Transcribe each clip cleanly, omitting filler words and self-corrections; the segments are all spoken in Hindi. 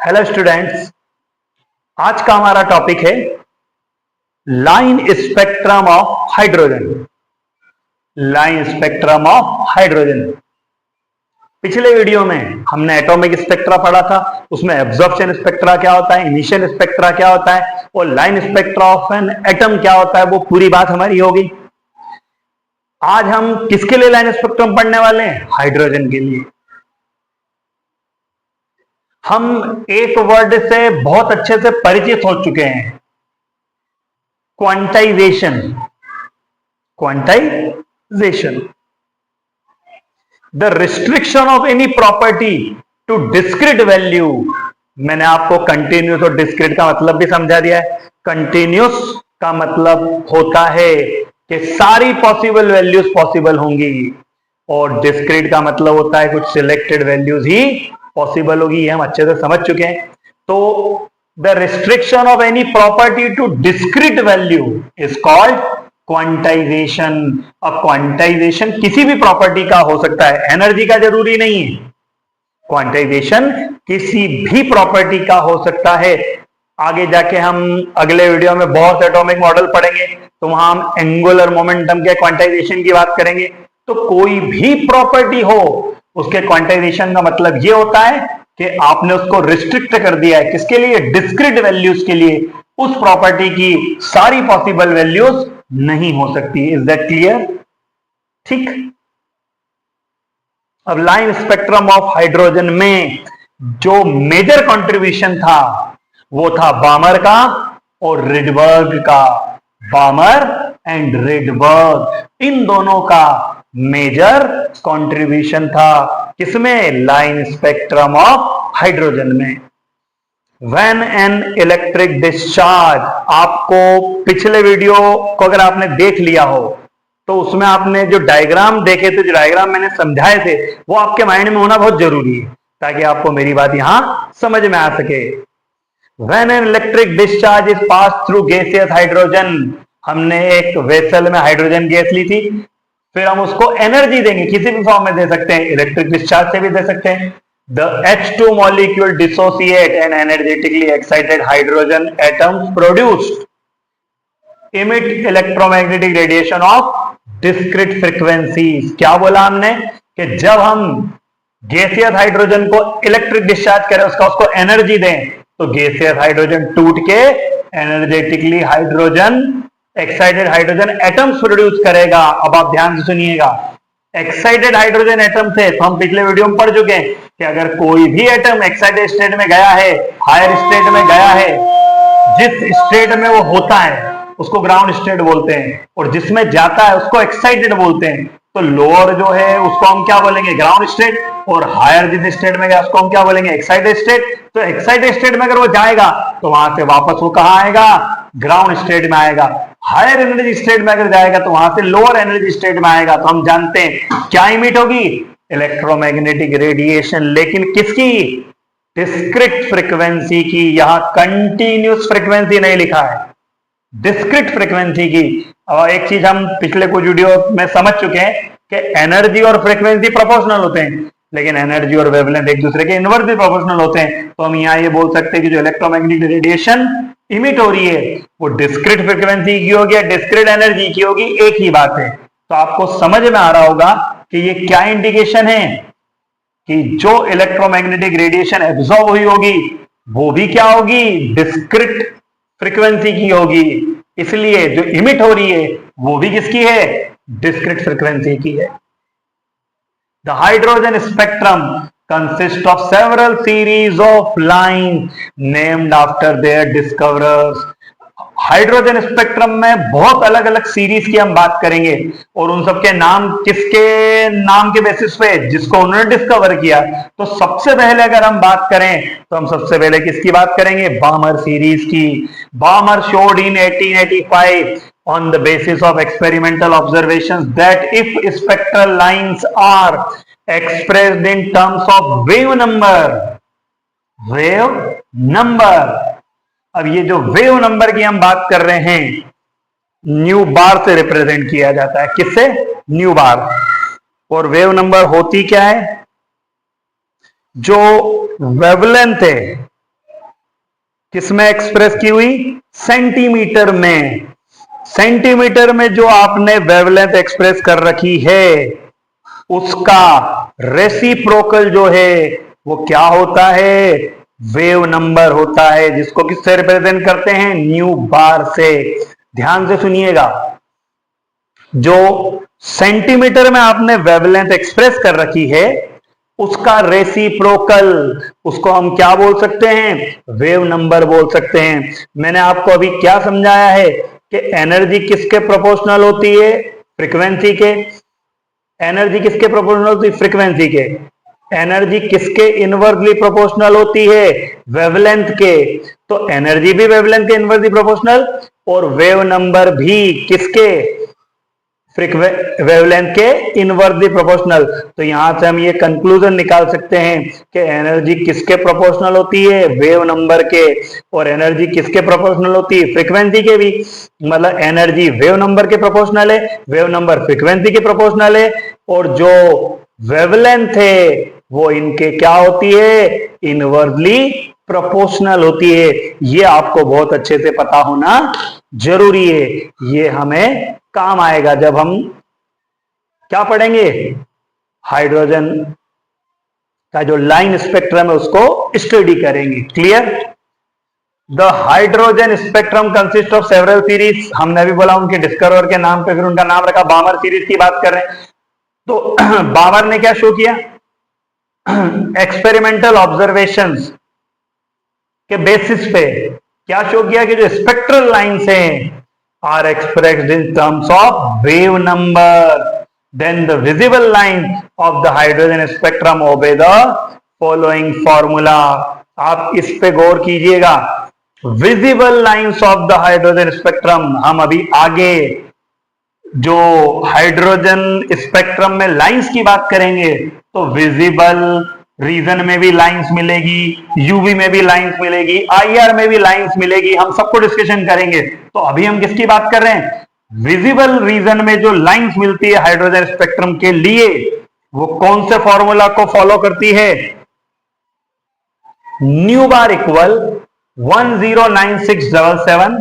हेलो स्टूडेंट्स, आज का हमारा टॉपिक है line spectrum of hydrogen. Line spectrum of hydrogen. पिछले वीडियो में हमने एटॉमिक स्पेक्ट्रा पढ़ा था, उसमें एब्जॉर्प्शन स्पेक्ट्रा क्या होता है, इनिशियल स्पेक्ट्रा क्या होता है और line spectra of an atom क्या होता है, वो पूरी बात हमारी होगी। आज हम किसके लिए लाइन स्पेक्ट्रम पढ़ने वाले हैं? हाइड्रोजन के लिए। हम एक वर्ड से बहुत अच्छे से परिचित हो चुके हैं, quantization. Quantization, the restriction of any property to discrete value. मैंने आपको कंटिन्यूस और डिस्क्रीट का मतलब भी समझा दिया है। कंटिन्यूस का मतलब होता है कि सारी पॉसिबल वैल्यूज पॉसिबल होंगी और डिस्क्रीट का मतलब होता है कुछ सिलेक्टेड वैल्यूज ही पॉसिबल होगी। ये हम अच्छे से समझ चुके हैं। तो the restriction of any property to discrete value is called quantization. अब क्वांटाइजेशन किसी भी प्रॉपर्टी का हो सकता है, एनर्जी का जरूरी नहीं है। क्वांटाइजेशन किसी भी प्रॉपर्टी का हो सकता है। आगे जाके हम अगले वीडियो में बहुत एटॉमिक मॉडल पढ़ेंगे, तो वहां हम एंगुलर मोमेंटम के क्वांटाइजेशन की बात करेंगे। तो कोई भी प्रॉपर्टी हो, उसके क्वांटाइजेशन का मतलब यह होता है कि आपने उसको रिस्ट्रिक्ट कर दिया है। किसके लिए? डिस्क्रीट वैल्यूज के लिए। उस प्रॉपर्टी की सारी पॉसिबल वैल्यूज नहीं हो सकती। Is that clear? ठीक। अब लाइन स्पेक्ट्रम ऑफ हाइड्रोजन में जो मेजर कंट्रीब्यूशन था वो था बामर का और रिडबर्ग का। बामर एंड रिडबर्ग, इन दोनों का मेजर कंट्रीब्यूशन था। किसमें? लाइन स्पेक्ट्रम ऑफ हाइड्रोजन में। When an electric discharge, आपको पिछले वीडियो को अगर आपने देख लिया हो तो उसमें आपने जो डायग्राम देखे थे, जो डायग्राम मैंने समझाए थे, वो आपके माइंड में होना बहुत जरूरी है ताकि आपको मेरी बात यहां समझ में आ सके। When an electric discharge is passed through gaseous hydrogen, हमने एक वेसल में हाइड्रोजन गैस ली थी, फिर हम उसको एनर्जी देंगे, किसी भी फॉर्म में दे सकते हैं, इलेक्ट्रिक डिस्चार्ज से भी दे सकते हैं। The H2 molecule dissociate and energetically excited hydrogen atoms produced emit electromagnetic radiation of discrete frequencies। क्या बोला हमने कि जब हम गैसियस हाइड्रोजन को इलेक्ट्रिक डिस्चार्ज करें, उसको एनर्जी दें, तो गैसियस हाइड्रोजन टूट के energetically hydrogen excited hydrogen atoms produce करेगा। अब आप ध्यान से सुनिएगा, एक्साइटेड हाइड्रोजन एटम थे तो हम पिछले वीडियो में पढ़ चुके हैं कि अगर कोई भी एटम एक्साइटेड स्टेट में गया है, हायर स्टेट में गया है, जिस स्टेट में वो होता है उसको ग्राउंड स्टेट बोलते हैं और जिसमें जाता है उसको एक्साइटेड बोलते हैं। तो लोअर जो है उसको हम क्या बोलेंगे? Ground state. और हायर जिस स्टेट में गया उसको हम क्या बोलेंगे? Excited state. तो एक्साइटेड स्टेट में अगर वो जाएगा तो वहां से वापस वो कहां आएगा? ग्राउंड स्टेट में आएगा। हायर एनर्जी स्टेट में अगर जाएगा तो वहां से लोअर एनर्जी स्टेट में आएगा। तो हम जानते हैं क्या इमिट होगी? Electromagnetic radiation. लेकिन किसकी? डिस्क्रीट फ्रीक्वेंसी की। यहां कंटिन्यूस फ्रीक्वेंसी नहीं लिखा है, डिस्क्रीट फ्रीक्वेंसी की। और एक चीज हम पिछले कुछ वीडियो में समझ चुके हैं कि एनर्जी और फ्रीक्वेंसी प्रोपोर्शनल होते हैं, लेकिन एनर्जी और वेवलेंथ एक दूसरे के इनवर्सली प्रोपोर्शनल होते हैं। तो हम यहाँ ये बोल सकते हैं कि जो इलेक्ट्रोमैग्नेटिक रेडिएशन इमिट हो रही है वो डिस्क्रीट फ्रीक्वेंसी की होगी या डिस्क्रीट एनर्जी की होगी, एक ही बात है। तो आपको समझ में आ रहा होगा कि ये क्या इंडिकेशन है कि जो इलेक्ट्रोमैग्नेटिक रेडिएशन एब्जॉर्ब हुई होगी वो भी क्या होगी? डिस्क्रीट फ्रीक्वेंसी की होगी। इसलिए जो इमिट हो रही है वो भी किसकी है? डिस्क्रीट फ्रीक्वेंसी की है। The hydrogen spectrum consists of several series of lines named after their discoverers। Hydrogen spectrum में बहुत अलग अलग सीरीज की हम बात करेंगे और उन सबके नाम किसके नाम के बेसिस पे? जिसको उन्होंने डिस्कवर किया। तो सबसे पहले अगर हम बात करें तो हम सबसे पहले किसकी बात करेंगे? बामर सीरीज की। बामर showed in 1885 on the basis of experimental observations that if spectral lines are expressed in terms of wave number। अब ये जो वेव नंबर की हम बात कर रहे हैं, न्यू बार से रिप्रेजेंट किया जाता है। किससे? न्यू बार। और वेव नंबर होती क्या है? जो वेवलेंथ है किसमें एक्सप्रेस की हुई? सेंटीमीटर में। सेंटीमीटर में जो आपने वेवलेंथ एक्सप्रेस कर रखी है उसका रेसिप्रोकल जो है वो क्या होता है? वेव नंबर होता है, जिसको किससे रिप्रेजेंट करते हैं? न्यू बार से। ध्यान से सुनिएगा, जो सेंटीमीटर में आपने वेवलेंथ एक्सप्रेस कर रखी है उसका रेसिप्रोकल, उसको हम क्या बोल सकते हैं? वेव नंबर बोल सकते हैं। मैंने आपको अभी क्या समझाया है कि एनर्जी किसके प्रोपोर्शनल होती है? फ्रीक्वेंसी के। एनर्जी किसके प्रोपोर्शनल होती है? फ्रीक्वेंसी के। एनर्जी किसके इनवर्सली प्रोपोर्शनल होती है? वेवलेंथ के। तो एनर्जी भी वेवलेंथ के इनवर्सली प्रोपोर्शनल और वेव नंबर भी किसके? वेवलेंथ के इनवर्सली प्रोपोर्शनल। तो यहां से हम ये कंक्लूजन निकाल सकते हैं कि एनर्जी किसके प्रोपोर्शनल होती है? वेव नंबर के। और एनर्जी किसके प्रोपोर्शनल होती है? फ्रीक्वेंसी के भी। मतलब एनर्जी वेव नंबर के प्रोपोर्शनल है, वेव नंबर फ्रीक्वेंसी के प्रोपोर्शनल है, और जो वेवलेंथ है वो इनके क्या होती है? इनवर्सली प्रोपोर्शनल होती है। ये आपको बहुत अच्छे से पता होना जरूरी है। ये हमें काम आएगा जब हम क्या पढ़ेंगे? हाइड्रोजन का जो लाइन स्पेक्ट्रम है उसको स्टडी करेंगे। Clear? The hydrogen spectrum consist of several series. हमने अभी बोला उनके डिस्कवर के नाम पे, फिर उनका नाम रखा, बामर सीरीज की बात कर रहे हैं। तो बामर ने क्या शो किया? एक्सपेरिमेंटल ऑब्जर्वेशंस के बेसिस पे क्या शो किया कि जो स्पेक्ट्रल लाइंस हैं are expressed in terms of wave number. Then the visible lines of the hydrogen spectrum obey the following formula. आप इस पे गौर कीजिएगा। Visible lines of the hydrogen spectrum, हम अभी आगे जो हाइड्रोजन स्पेक्ट्रम में लाइंस की बात करेंगे तो विजिबल रीजन में भी लाइंस मिलेगी, यूवी में भी लाइंस मिलेगी, आईआर में भी लाइंस मिलेगी, हम सबको डिस्कशन करेंगे। तो अभी हम किसकी बात कर रहे हैं? विजिबल रीजन में जो लाइंस मिलती है हाइड्रोजन स्पेक्ट्रम के लिए वो कौन से फॉर्मूला को फॉलो करती है? Nu bar equal 109677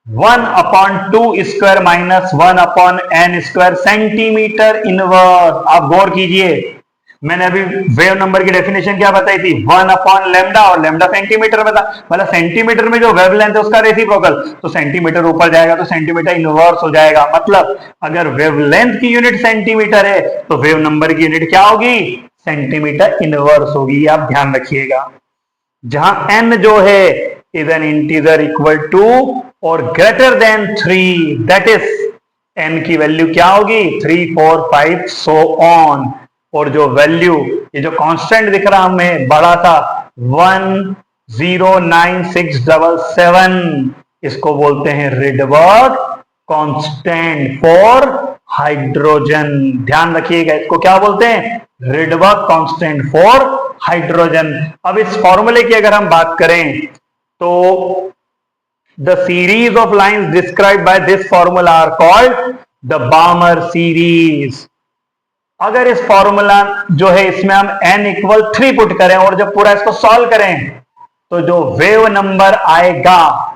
1/2 square minus 1/n square centimetre inverse. आप गौर कीजिए, मैंने अभी वेव नंबर की डेफिनेशन क्या बताई थी? 1/λ, और लैम्डा सेंटीमीटर में था। मतलब सेंटीमीटर में जो वेवलेंथ है उसका रेसिप्रोकल, तो सेंटीमीटर ऊपर जाएगा तो सेंटीमीटर इनवर्स हो जाएगा। मतलब अगर वेवलेंथ की यूनिट सेंटीमीटर है तो वेव नंबर की यूनिट क्या होगी? सेंटीमीटर इनवर्स होगी। आप ध्यान रखिएगा, जहां n जो है is an integer equal to और greater than 3, that is n की वैल्यू क्या होगी? 3, 4, 5 सो ऑन। और जो वैल्यू, ये जो कांस्टेंट दिख रहा हमें बड़ा था 109677, इसको बोलते हैं रिडबर्ग कांस्टेंट फॉर हाइड्रोजन। ध्यान रखिएगा, इसको क्या बोलते हैं? Rydberg constant for hydrogen. अब इस फॉर्मूले की अगर हम बात करें तो the series of lines described by this formula are called the Balmer series. अगर इस फॉर्मूला जो है इसमें हम n इक्वल 3 पुट करें और जब पूरा इसको सॉल्व करें तो जो वेव नंबर आएगा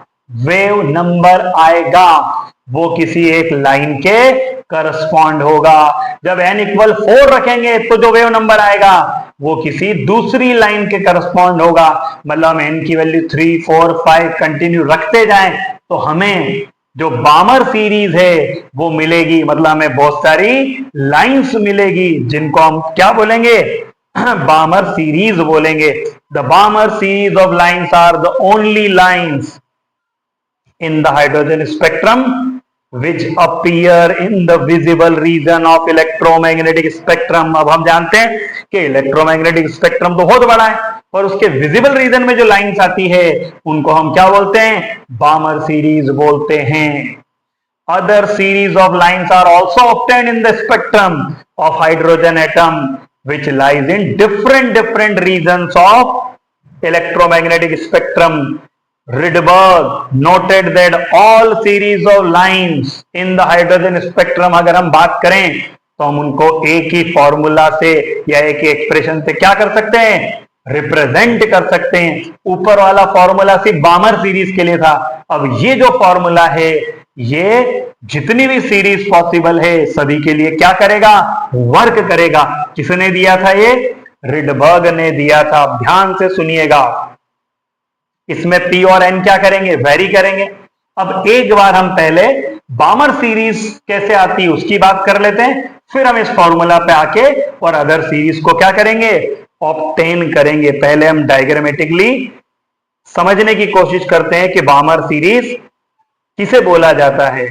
वो किसी एक लाइन के करस्पॉन्ड होगा। जब n इक्वल 4 रखेंगे तो जो वेव नंबर आएगा वो किसी दूसरी लाइन के करस्पॉन्ड होगा। मतलब हम n की वैल्यू 3, 4, 5 कंटिन्यू रखते जाएं तो हमें जो बामर सीरीज है वो मिलेगी। मतलब हमें बहुत सारी लाइंस मिलेगी जिनको हम क्या बोलेंगे? बामर सीरीज बोलेंगे। The Balmer series of lines are the only lines in the hydrogen spectrum which appear in the visible region of electromagnetic spectrum। अब हम जानते हैं कि इलेक्ट्रोमैग्नेटिक स्पेक्ट्रम तो बहुत बड़ा है और उसके विजिबल रीजन में जो लाइंस आती है उनको हम क्या बोलते हैं? बामर सीरीज बोलते हैं। Other series of lines are also obtained in the spectrum of hydrogen atom which lies in different regions of electromagnetic spectrum। Rydberg noted that all series of lines in the hydrogen spectrum, अगर हम बात करें तो हम उनको एक ही फॉर्मूला से या एक ही एक्सप्रेशन से क्या कर सकते हैं? रिप्रेजेंट कर सकते हैं। ऊपर वाला फॉर्मूला सिर्फ बामर सीरीज के लिए था, अब ये जो फॉर्मूला है ये जितनी भी सीरीज पॉसिबल है सभी के लिए क्या करेगा, वर्क करेगा। किसने दिया था ये, रिडबर्ग ने दिया था। ध्यान से सुनिएगा, इसमें पी और एन क्या करेंगे, वेरी करेंगे। अब एक बार हम पहले बामर सीरीज कैसे आती है उसकी बात कर लेते हैं, फिर हम इस फॉर्मूला पे आके और अदर सीरीज को क्या करेंगे, ऑब्टेन करेंगे। पहले हम डायग्रामेटिकली समझने की कोशिश करते हैं कि बामर सीरीज किसे बोला जाता है।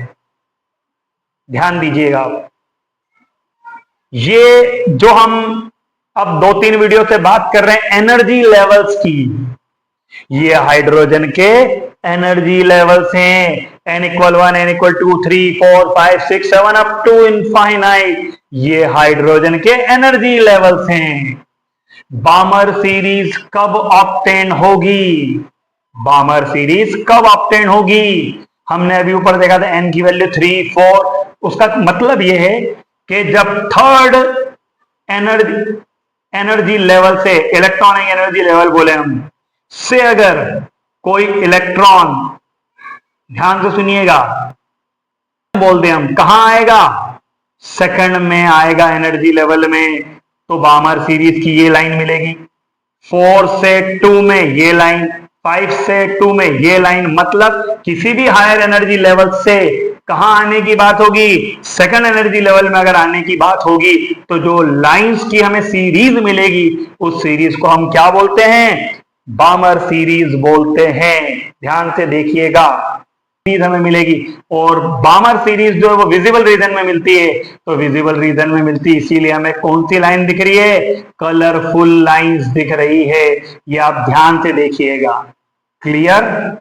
ध्यान दीजिएगा, ये जो हम अब 2-3 वीडियो से बात कर रहे हैं एनर्जी लेवल्स की, ये हाइड्रोजन के एनर्जी लेवल्स हैं। n=1, n=2, 3, 4, 5, 6, 7 up to infinite, ये हाइड्रोजन के एनर्जी लेवल्स हैं। बामर सीरीज कब ऑब्टेन होगी, बामर सीरीज कब ऑब्टेन होगी, हमने अभी ऊपर देखा था n की वैल्यू 3, 4, उसका मतलब यह है कि जब थर्ड एनर्जी लेवल से, इलेक्ट्रॉनिक एनर्जी लेवल बोले हम, से अगर कोई इलेक्ट्रॉन, ध्यान से सुनिएगा, बोल दे हम कहां आएगा, सेकंड में आएगा एनर्जी लेवल में, तो बामर सीरीज की ये लाइन मिलेगी। 4 से 2 में ये लाइन, 5 से 2 में ये लाइन, मतलब किसी भी हायर एनर्जी लेवल से कहां आने की बात होगी, सेकंड एनर्जी लेवल में अगर आने की बात होगी तो जो लाइंस की हमें सीरीज मिलेगी उस सीरीज को हम क्या बोलते हैं, बामर सीरीज बोलते हैं। ध्यान से देखिएगा, सीरीज हमें मिलेगी और बामर सीरीज जो है वो विजिबल रीजन में मिलती है, तो विजिबल रीजन में मिलती है इसीलिए हमें कौन सी लाइन दिख रही है, कलरफुल लाइंस दिख रही है। ये आप ध्यान से देखिएगा, क्लियर।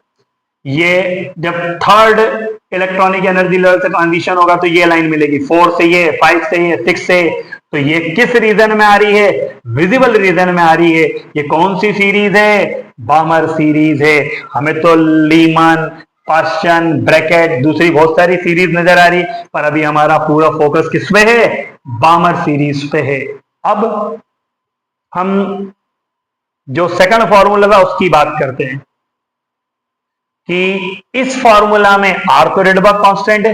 ये जब थर्ड इलेक्ट्रॉनिक एनर्जी लेवल से ट्रांजिशन होगा तो ये लाइन मिलेगी, 4 से ये, 5 से ये, 6 से, तो ये किस रीजन में आ रही है, विजिबल रीजन में आ रही है। ये कौन सी सीरीज है, बामर सीरीज है। हमें तो लीमन, पास्चन, ब्रैकेट, दूसरी बहुत सारी सीरीज नजर आ रही, पर अभी हमारा पूरा फोकस किस पे है, बामर सीरीज पे है। अब हम जो सेकंड फॉर्मूला था उसकी बात करते हैं कि इस फॉर्मूला में आर तो रिडबर्ग कांस्टेंट है,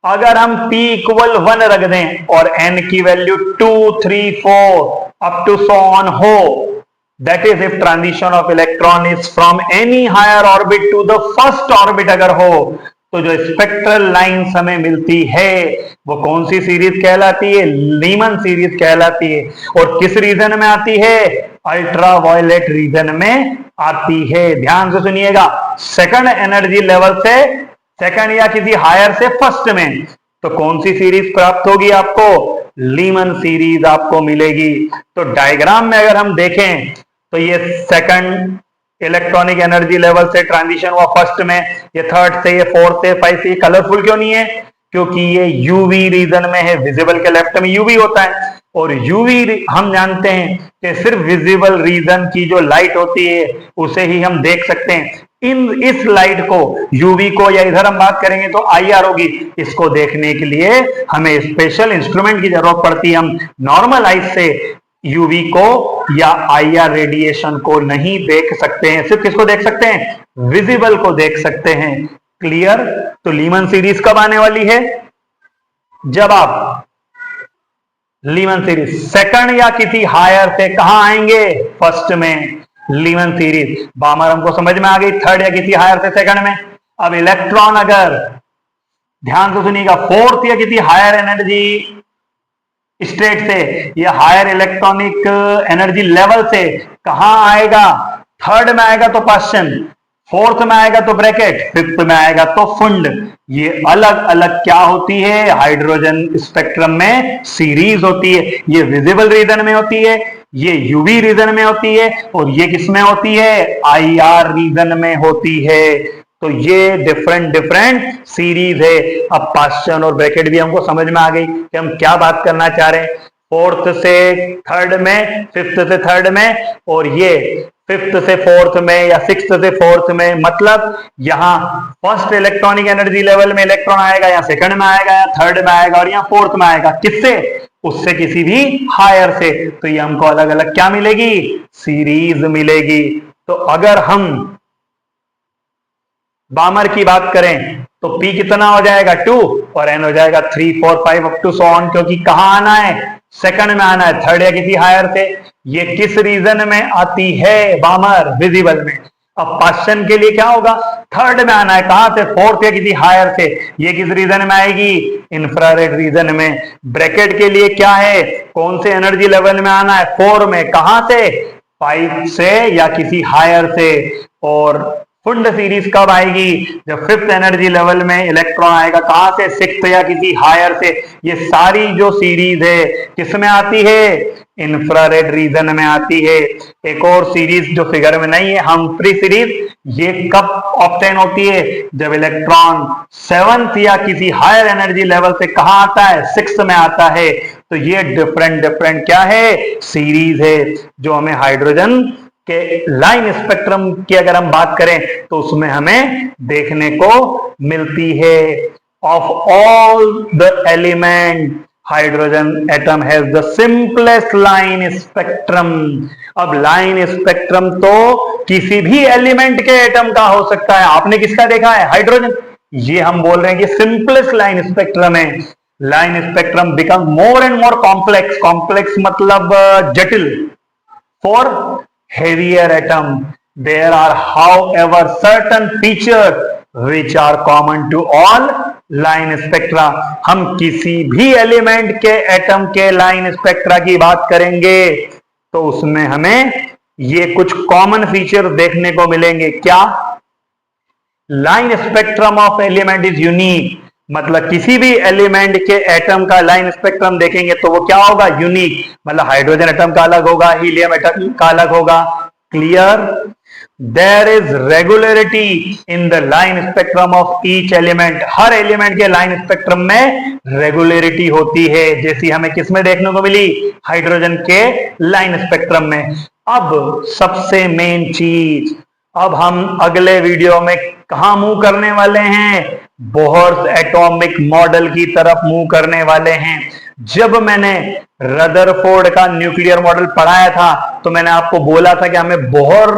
अगर हम p = 1 रख दें और n की value 2, 3, 4 up to so on हो, that is if transition of electron is from any higher orbit to the first orbit अगर हो, तो जो स्पेक्ट्रल लाइंस हमें मिलती है वो कौन सी सीरीज कहलाती है, लीमन सीरीज कहलाती है। और किस रीजन में आती है, अल्ट्रा वायलेट रीजन में आती है। ध्यान से सुनिएगा, सेकंड एनर्जी लेवल से, सेकंड या किसी हायर से फर्स्ट में, तो कौन सी सीरीज प्राप्त होगी आपको, लीमन सीरीज आपको मिलेगी। तो डायग्राम में अगर हम देखें तो ये सेकंड इलेक्ट्रॉनिक एनर्जी लेवल से ट्रांजिशन हुआ फर्स्ट में, ये थर्ड से, ये फोर्थ से, 5 से, कलरफुल क्यों नहीं है, क्योंकि ये यूवी रीजन में है, विजिबल के लेफ्ट में यूवी होता है, और यूवी हम जानते हैं कि सिर्फ विजिबल रीजन की जो लाइट होती है उसे ही हम देख सकते हैं। इस लाइट को, यूवी को, या इधर हम बात करेंगे तो आईआर होगी, इसको देखने के लिए हमें स्पेशल इंस्ट्रूमेंट की जरूरत पड़ती है। हम नॉर्मल आइज से यूवी को या आईआर रेडिएशन को नहीं देख सकते हैं, सिर्फ किसको देख सकते हैं, विजिबल को देख सकते हैं। क्लियर। तो लीमन सीरीज कब आने वाली है, जब आप लीमन सीरीज सेकंड या किसी हायर से कहां आएंगे, फर्स्ट में, लीमन सीरीज। बामर हमको समझ में आ गई, थर्ड या किसी हायर से सेकंड में। अब इलेक्ट्रॉन अगर, ध्यान से सुनिएगा, फोर्थ या किसी हायर एनर्जी स्टेट से या हायर इलेक्ट्रॉनिक एनर्जी लेवल से कहां आएगा, थर्ड में आएगा तो पास्चन, फोर्थ में आएगा तो ब्रैकेट, फिफ्थ में आएगा तो फुंड। ये अलग अलग क्या होती है, हाइड्रोजन स्पेक्ट्रम में सीरीज होती है। ये विजिबल रीजन में होती है, ये यूवी रीजन में होती है, और ये किसमें होती है, आईआर रीजन में होती है। तो ये डिफरेंट सीरीज है। अब पास्चन और ब्रैकेट भी हमको समझ में आ गई कि हम क्या बात करना चाह रहे हैं, फोर्थ से थर्ड में, फिफ्थ से थर्ड में, और ये फिफ्थ से फोर्थ में या सिक्स्थ से फोर्थ में। मतलब यहां फर्स्ट इलेक्ट्रॉनिक एनर्जी लेवल में इलेक्ट्रॉन आएगा, या सेकंड में आएगा, या थर्ड में आएगा, और यहाँ फोर्थ में आएगा। किससे, उससे किसी भी हायर से, तो ये हमको अलग अलग क्या मिलेगी, सीरीज मिलेगी। तो अगर हम बामर की बात करें तो P कितना हो जाएगा 2 और N हो जाएगा 3, 4, 5 अप टू सो ऑन, क्योंकि कहां आना है, सेकंड में आना है, थर्ड या किसी हायर से। ये किस रीजन में आती है बामर, विजिबल में। अब क्वेश्चन के लिए क्या होगा, थर्ड में आना है, कहां से, फोर्थ या किसी हायर से। ये किस रीजन में आएगी, इंफ्रारेड रीजन में। ब्रैकेट के लिए क्या है, कौन से एनर्जी लेवल में आना है, 4 में, कहां से, 5 से या किसी हायर से। और फुंड सीरीज कब आएगी, जब फिफ्थ एनर्जी लेवल में इलेक्ट्रॉन आएगा, कहां से, सिक्स्थ या किसी हायर से। ये सारी जो सीरीज है किसमें आती है, इंफ्रारेड रीजन में आती है। एक और सीरीज जो फिगर में नहीं है, हम्फ्री सीरीज, ये कब ऑब्टेन होती है, जब इलेक्ट्रॉन सेवंथ या किसी हायर एनर्जी लेवल से कहां आता है, सिक्स्थ में आता है। तो ये डिफरेंट डिफरेंट क्या है, सीरीज है, जो हमें हाइड्रोजन के लाइन स्पेक्ट्रम की अगर हम बात करें तो उसमें हमें देखने को मिलती है। Of all the element hydrogen atom has the simplest line spectrum. अब लाइन स्पेक्ट्रम तो किसी भी एलिमेंट के एटम का हो सकता है। आपने किसका देखा है, हाइड्रोजन। ये हम बोल रहे हैं कि सिंपलेस्ट लाइन स्पेक्ट्रम है। Line spectrum become more and more complex, complex मतलब जटिल, for heavier atom. There are however certain features which are common to all line spectra. हम किसी भी एलिमेंट के एटम के लाइन स्पेक्ट्रा की बात करेंगे तो उसमें हमें ये कुछ कॉमन फीचर देखने को मिलेंगे। क्या, line spectrum of element is unique, मतलब किसी भी एलिमेंट के एटम का लाइन स्पेक्ट्रम देखेंगे तो वो क्या होगा, यूनिक। मतलब हाइड्रोजन एटम का अलग होगा, हीलियम एटम का अलग होगा। Clear. There is regularity in the line spectrum of each element. हर एलिमेंट के लाइन स्पेक्ट्रम में रेगुलरिटी होती है, जैसी हमें किसमें देखने को मिली, हाइड्रोजन के लाइन स्पेक्ट्रम में। अब सबसे मेन चीज, अब हम अगले वीडियो में कहां मूव करने वाले हैं, बोहर्स एटॉमिक मॉडल की तरफ मूव करने वाले हैं। जब मैंने रदरफोर्ड का न्यूक्लियर मॉडल पढ़ाया था तो मैंने आपको बोला था कि हमें बोहर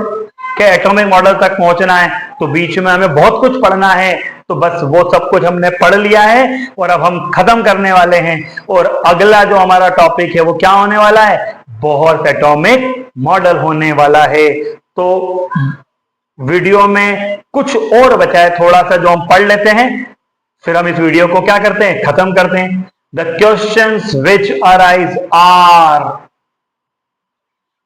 के एटॉमिक मॉडल तक पहुंचना है, तो बीच में हमें बहुत कुछ पढ़ना है। तो बस वो सब कुछ हमने पढ़ लिया है और अब हम खत्म करने वाले हैं। और अगला जो हमारा टॉपिक है वो क्या होने वाला है, बोहर एटॉमिक मॉडल होने वाला है। तो वीडियो में कुछ और बचा है थोड़ा सा, जो हम पढ़ लेते हैं, फिर हम इस वीडियो को क्या करते हैं, खत्म करते हैं। The questions which arise are,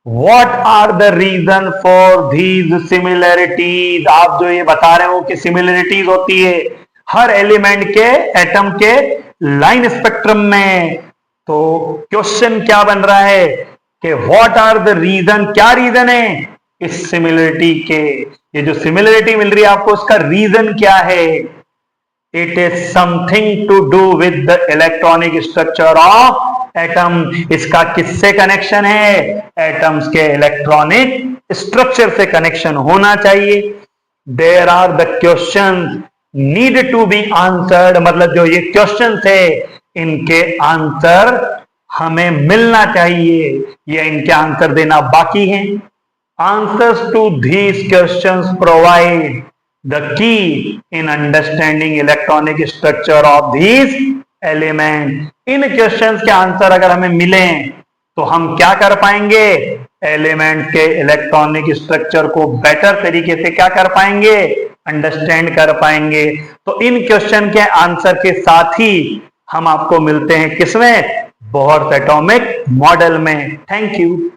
what are the reason for these similarities. आप जो ये बता रहे हो कि सिमिलरिटीज होती है हर एलिमेंट के एटम के लाइन स्पेक्ट्रम में, तो क्वेश्चन क्या बन रहा है कि व्हाट आर द रीजन, क्या रीजन है इस सिमिलरिटी के। ये जो सिमिलरिटी मिल रही है आपको, उसका रीजन क्या है। It is something to do with the electronic structure of atom. इसका किससे कनेक्शन है, एटम्स के इलेक्ट्रॉनिक स्ट्रक्चर से कनेक्शन होना चाहिए। There are the question need to be answered, मतलब जो ये क्वेश्चन थे इनके आंसर हमें मिलना चाहिए, या इनके आंसर देना बाकी है। Answers to these questions provide the key in understanding electronic structure of these elements. In questions के आंसर अगर हमें मिले तो हम क्या कर पाएंगे, एलिमेंट के इलेक्ट्रॉनिक स्ट्रक्चर को बेटर तरीके से क्या कर पाएंगे, अंडरस्टैंड कर पाएंगे। तो इन क्वेश्चन के आंसर के साथ ही हम आपको मिलते हैं किसमें, बोहर एटॉमिक मॉडल में। Thank you.